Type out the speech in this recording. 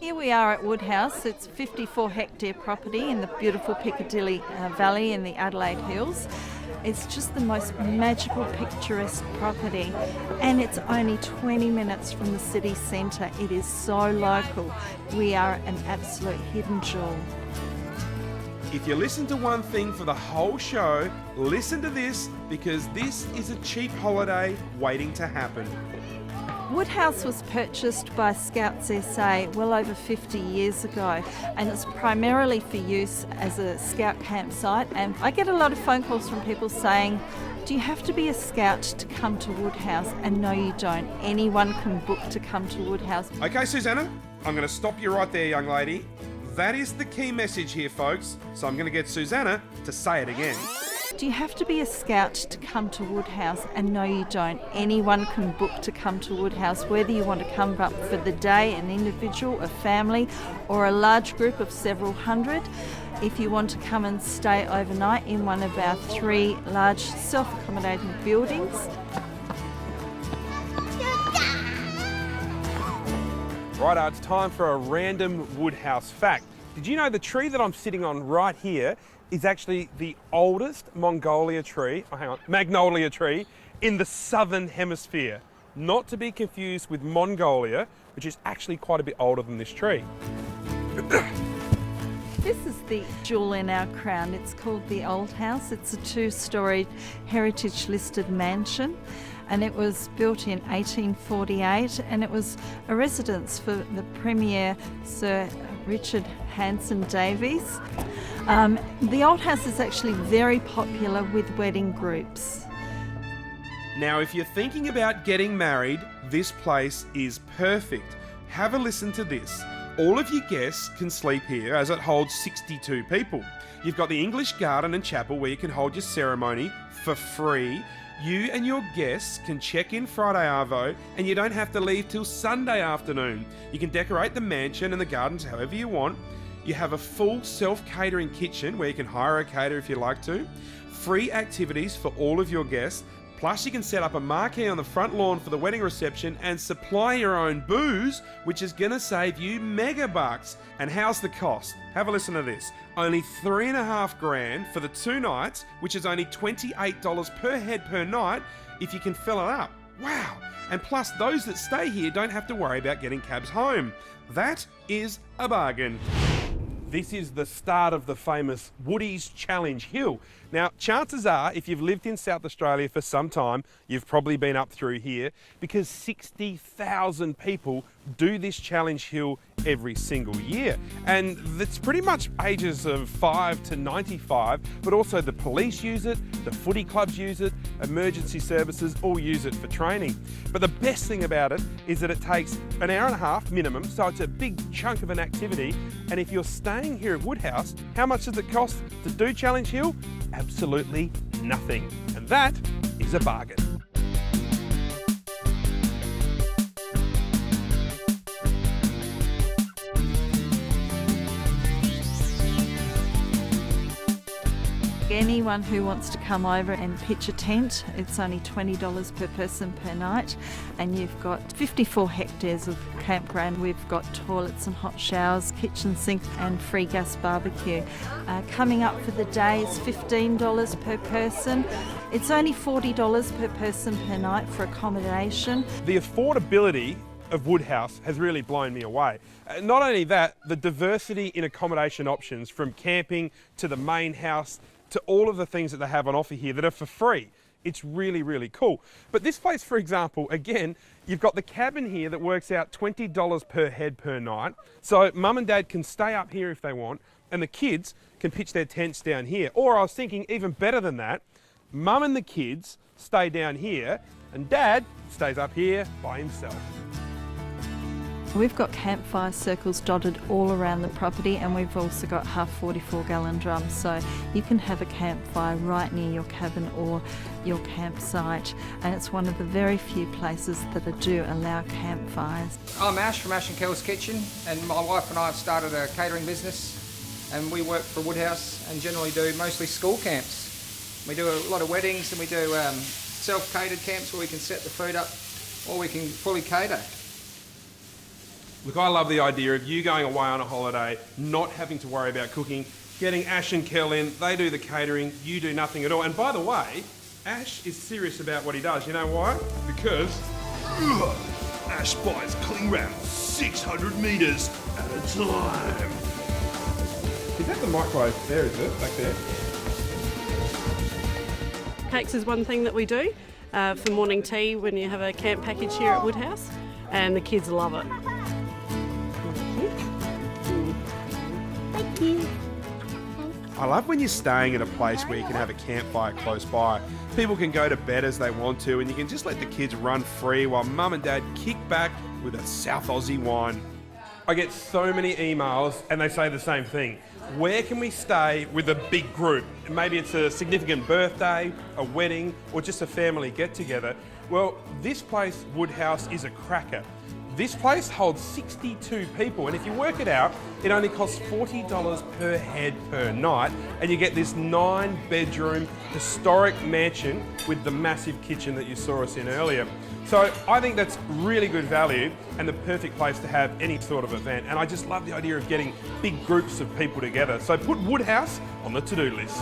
Here we are at Woodhouse. It's a 54 hectare property in the beautiful Piccadilly Valley in the Adelaide Hills. It's just the most magical, picturesque property, and it's only 20 minutes from the city centre. It is so local. We are an absolute hidden jewel. If you listen to one thing for the whole show, listen to this, because this is a cheap holiday waiting to happen. Woodhouse was purchased by Scouts SA well over 50 years ago, and it's primarily for use as a scout campsite. And I get a lot of phone calls from people saying, do you have to be a scout to come to Woodhouse? And no, you don't. Anyone can book to come to Woodhouse. Okay, Susanna, I'm going to stop you right there, young lady. That is the key message here, folks. So I'm going to get Susanna to say it again. Do you have to be a scout to come to Woodhouse? And no, you don't. Anyone can book to come to Woodhouse, whether you want to come up for the day, an individual, a family, or a large group of several hundred. If you want to come and stay overnight in one of our 3 large self-accommodating buildings. Righto, it's time for a random Woodhouse fact. Did you know the tree that I'm sitting on right here is actually the oldest magnolia tree in the southern hemisphere? Not to be confused with Mongolia, which is actually quite a bit older than this tree. This is the jewel in our crown. It's called the Old House. It's a 2-storey heritage listed mansion, and it was built in 1848, and it was a residence for the Premier Sir Richard Hanson Davies. The Old House is actually very popular with wedding groups. Now, if you're thinking about getting married, this place is perfect. Have a listen to this. All of your guests can sleep here, as it holds 62 people. You've got the English garden and chapel where you can hold your ceremony for free. You and your guests can check in Friday arvo, and you don't have to leave till Sunday afternoon. You can decorate the mansion and the gardens however you want. You have a full self-catering kitchen where you can hire a caterer if you like to. Free activities for all of your guests. Plus you can set up a marquee on the front lawn for the wedding reception and supply your own booze, which is going to save you mega bucks. And how's the cost? Have a listen to this. Only $3.5 grand for the 2 nights, which is only $28 per head per night if you can fill it up. Wow! And plus those that stay here don't have to worry about getting cabs home. That is a bargain. This is the start of the famous Woodies Challenge Hill. Now, chances are, if you've lived in South Australia for some time, you've probably been up through here, because 60,000 people do this challenge hill every single year. And it's pretty much ages of 5 to 95, but also the police use it, the footy clubs use it, emergency services all use it for training. But the best thing about it is that it takes an hour and a half minimum, so it's a big chunk of an activity. And if you're staying here at Woodhouse, how much does it cost to do Challenge Hill? Absolutely nothing. And that is a bargain. Anyone who wants to come over and pitch a tent, it's only $20 per person per night, and you've got 54 hectares of campground. We've got toilets and hot showers, kitchen sink and free gas barbecue. Coming up for the day is $15 per person. It's only $40 per person per night for accommodation. The affordability of Woodhouse has really blown me away. Not only that, the diversity in accommodation options, from camping to the main house to all of the things that they have on offer here that are for free. It's really, really cool. But this place, for example, again, you've got the cabin here that works out $20 per head per night. So mum and dad can stay up here if they want, and the kids can pitch their tents down here. Or I was thinking even better than that, mum and the kids stay down here, and dad stays up here by himself. We've got campfire circles dotted all around the property, and we've also got half 44-gallon drums, so you can have a campfire right near your cabin or your campsite, and it's one of the very few places that do allow campfires. I'm Ash from Ash & Kel's Kitchen, and my wife and I have started a catering business, and we work for Woodhouse and generally do mostly school camps. We do a lot of weddings, and we do self-catered camps where we can set the food up or we can fully cater. Look, I love the idea of you going away on a holiday, not having to worry about cooking, getting Ash and Kel in, they do the catering, you do nothing at all. And by the way, Ash is serious about what he does. You know why? Because Ash buys cling wrap 600 metres at a time. Is that the microwave there, is it? Back there? Cakes is one thing that we do for morning tea when you have a camp package here at Woodhouse, and the kids love it. Thank you. I love when you're staying at a place where you can have a campfire close by. People can go to bed as they want to, and you can just let the kids run free while mum and dad kick back with a South Aussie wine. I get so many emails and they say the same thing. Where can we stay with a big group? Maybe it's a significant birthday, a wedding, or just a family get-together. Well, this place, Woodhouse, is a cracker. This place holds 62 people, and if you work it out, it only costs $40 per head per night, and you get this 9-bedroom historic mansion with the massive kitchen that you saw us in earlier. So I think that's really good value and the perfect place to have any sort of event, and I just love the idea of getting big groups of people together. So put Woodhouse on the to-do list.